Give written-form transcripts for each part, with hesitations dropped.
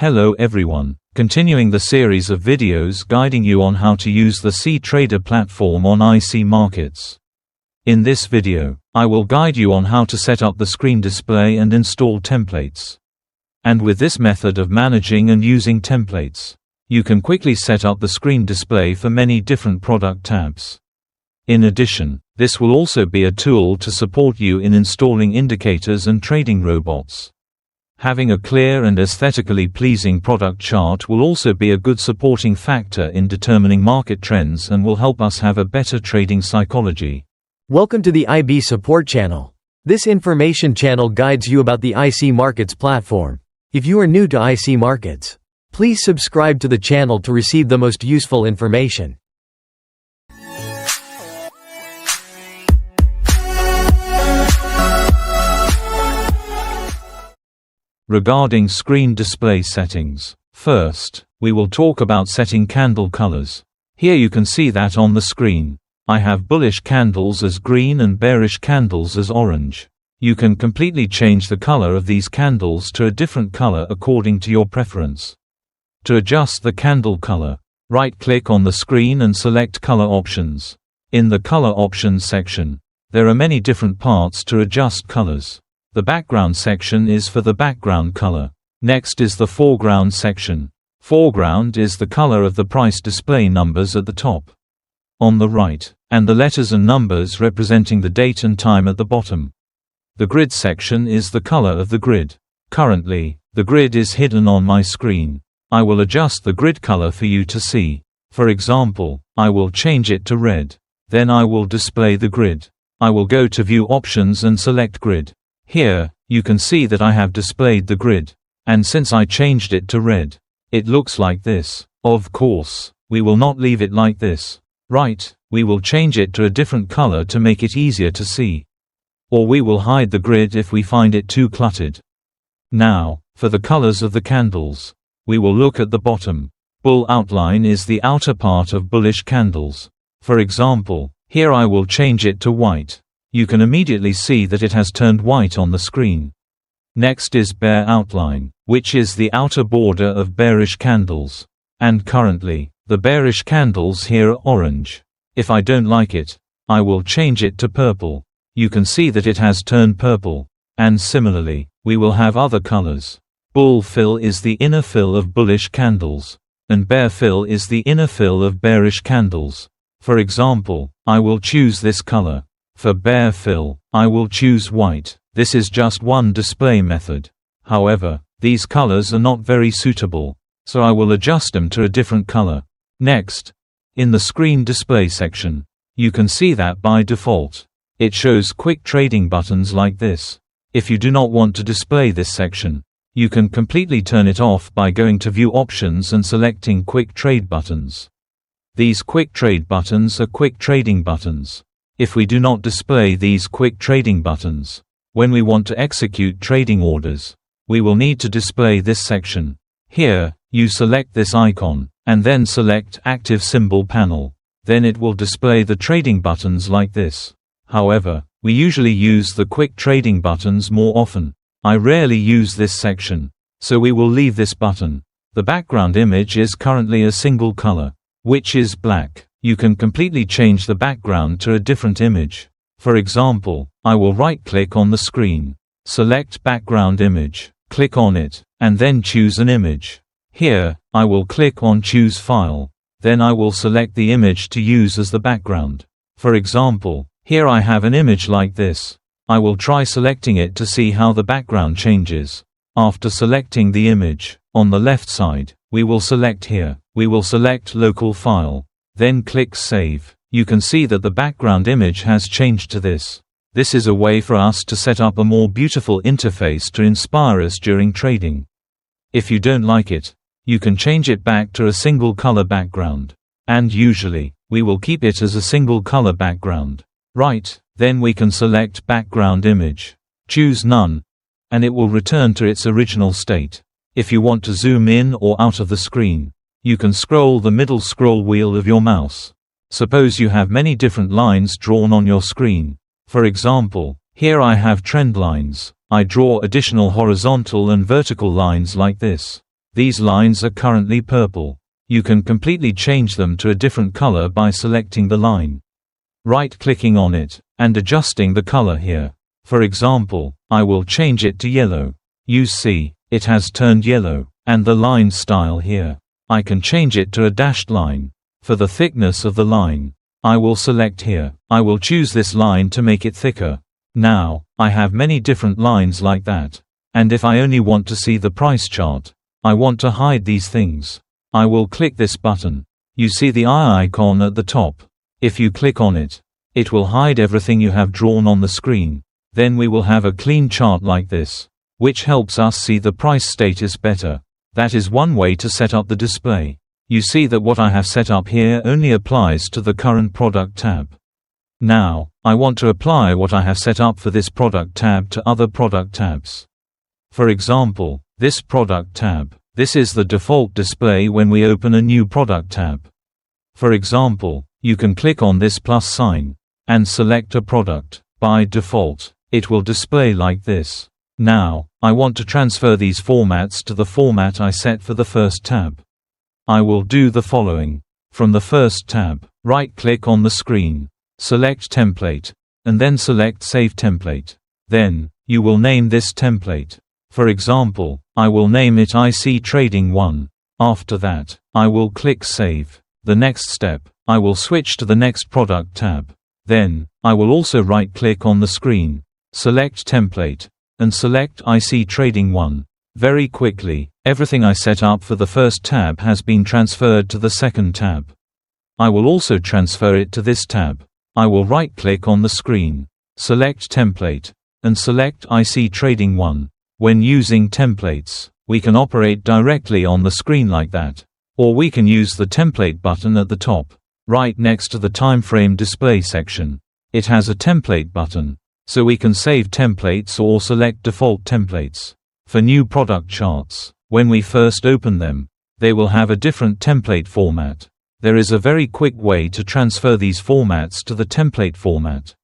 Hello everyone, continuing the series of videos guiding you on how to use the cTrader platform on ICMarkets. In this video, I will guide you on how to set up the screen display and install templates. And with this method of managing and using templates, you can quickly set up the screen display for many different product tabs. In addition, this will also be a tool to support you in installing indicators and trading robots. Having a clear and aesthetically pleasing product chart will also be a good supporting factor in determining market trends and will help us have a better trading psychology. Welcome to the IB Support channel. This information channel guides you about the ICMarkets platform. If you are new to ICMarkets, please subscribe to the channel to receive the most useful information. Regarding screen display settings, first, we will talk about setting candle colors. Here you can see that on the screen. I have bullish candles as green and bearish candles as orange. You can completely change the color of these candles to a different color according to your preference. To adjust the candle color, right-click on the screen and select Color Options. In the Color Options section, there are many different parts to adjust colors. The background section is for the background color. Next is the foreground section. Foreground is the color of the price display numbers at the top, on the right, and the letters and numbers representing the date and time at the bottom. The grid section is the color of the grid. Currently, the grid is hidden on my screen. I will adjust the grid color for you to see. For example, I will change it to red. Then I will display the grid. I will go to View Options and select Grid. Here, you can see that I have displayed the grid. And since I changed it to red, it looks like this. Of course, we will not leave it like this. Right, we will change it to a different color to make it easier to see. Or we will hide the grid if we find it too cluttered. Now, for the colors of the candles, we will look at the bottom. Bull outline is the outer part of bullish candles. For example, here I will change it to white. You can immediately see that it has turned white on the screen. Next is bear outline, which is the outer border of bearish candles. And currently, the bearish candles here are orange. If I don't like it, I will change it to purple. You can see that it has turned purple. And similarly, we will have other colors. Bull fill is the inner fill of bullish candles, and bear fill is the inner fill of bearish candles. For example, I will choose this color. For bear fill, I will choose white. This is just one display method. However, these colors are not very suitable, so I will adjust them to a different color. Next, in the screen display section, you can see that by default, it shows quick trading buttons like this. If you do not want to display this section, you can completely turn it off by going to View Options and selecting Quick Trade buttons. These quick trade buttons are quick trading buttons. If we do not display these quick trading buttons, when we want to execute trading orders, we will need to display this section. Here, you select this icon, and then select Active Symbol Panel. Then it will display the trading buttons like this. However, we usually use the quick trading buttons more often. I rarely use this section, so we will leave this button. The background image is currently a single color, which is black. You can completely change the background to a different image. For example, I will right-click on the screen, select Background Image, click on it, and then choose an image. Here, I will click on Choose File. Then I will select the image to use as the background. For example, here I have an image like this. I will try selecting it to see how the background changes. After selecting the image, on the left side, we will select here. We will select Local File. Then click Save. You can see that the background image has changed to this. This is a way for us to set up a more beautiful interface to inspire us during trading. If you don't like it, you can change it back to a single color background. And usually, we will keep it as a single color background. Right, then we can select Background Image. Choose None, and it will return to its original state. If you want to zoom in or out of the screen, you can scroll the middle scroll wheel of your mouse. Suppose you have many different lines drawn on your screen. For example, here I have trend lines. I draw additional horizontal and vertical lines like this. These lines are currently purple. You can completely change them to a different color by selecting the line, right-clicking on it, and adjusting the color here. For example, I will change it to yellow. You see, it has turned yellow. And the line style here, I can change it to a dashed line. For the thickness of the line, I will select here. I will choose this line to make it thicker. Now, I have many different lines like that. And if I only want to see the price chart, I want to hide these things. I will click this button. You see the eye icon at the top. If you click on it, it will hide everything you have drawn on the screen. Then we will have a clean chart like this, which helps us see the price status better. That is one way to set up the display. You see that what I have set up here only applies to the current product tab. Now, I want to apply what I have set up for this product tab to other product tabs. For example, this product tab. This is the default display when we open a new product tab. For example, you can click on this plus sign and select a product. By default, it will display like this. Now, I want to transfer these formats to the format I set for the first tab. I will do the following. From the first tab, right-click on the screen, select Template, and then select Save Template. Then, you will name this template. For example, I will name it IC Trading 1. After that, I will click Save. The next step, I will switch to the next product tab. Then, I will also right-click on the screen, select Template, and select IC Trading 1. Very quickly, everything I set up for the first tab has been transferred to the second tab. I will also transfer it to this tab. I will right-click on the screen, select Template, and select IC Trading 1. When using templates, we can operate directly on the screen like that. Or we can use the template button at the top, right next to the time frame display section. It has a template button, so we can save templates or select default templates. For new product charts, when we first open them, they will have a different template format. There is a very quick way to transfer these formats to the template format,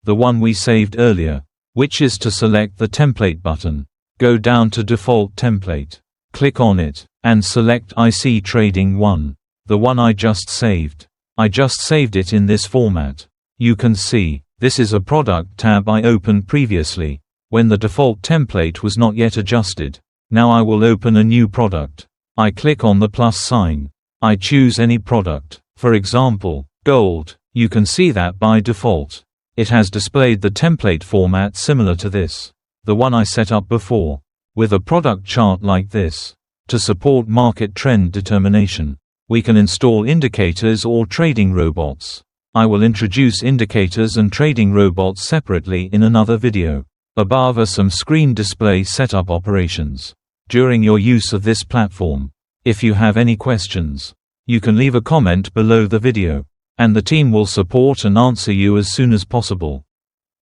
the one we saved earlier, which is to select the template button. Go down to Default Template, click on it, and select IC Trading 1, the one I just saved. I just saved it in this format. You can see, this is a product tab I opened previously, when the default template was not yet adjusted. Now I will open a new product. I click on the plus sign. I choose any product, for example, gold. You can see that by default, it has displayed the template format similar to this, the one I set up before, with a product chart like this. To support market trend determination, we can install indicators or trading robots. I will introduce indicators and trading robots separately in another video. Above are some screen display setup operations during your use of this platform. If you have any questions, you can leave a comment below the video, and the team will support and answer you as soon as possible.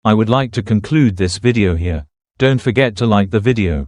I would like to conclude this video here. Don't forget to like the video,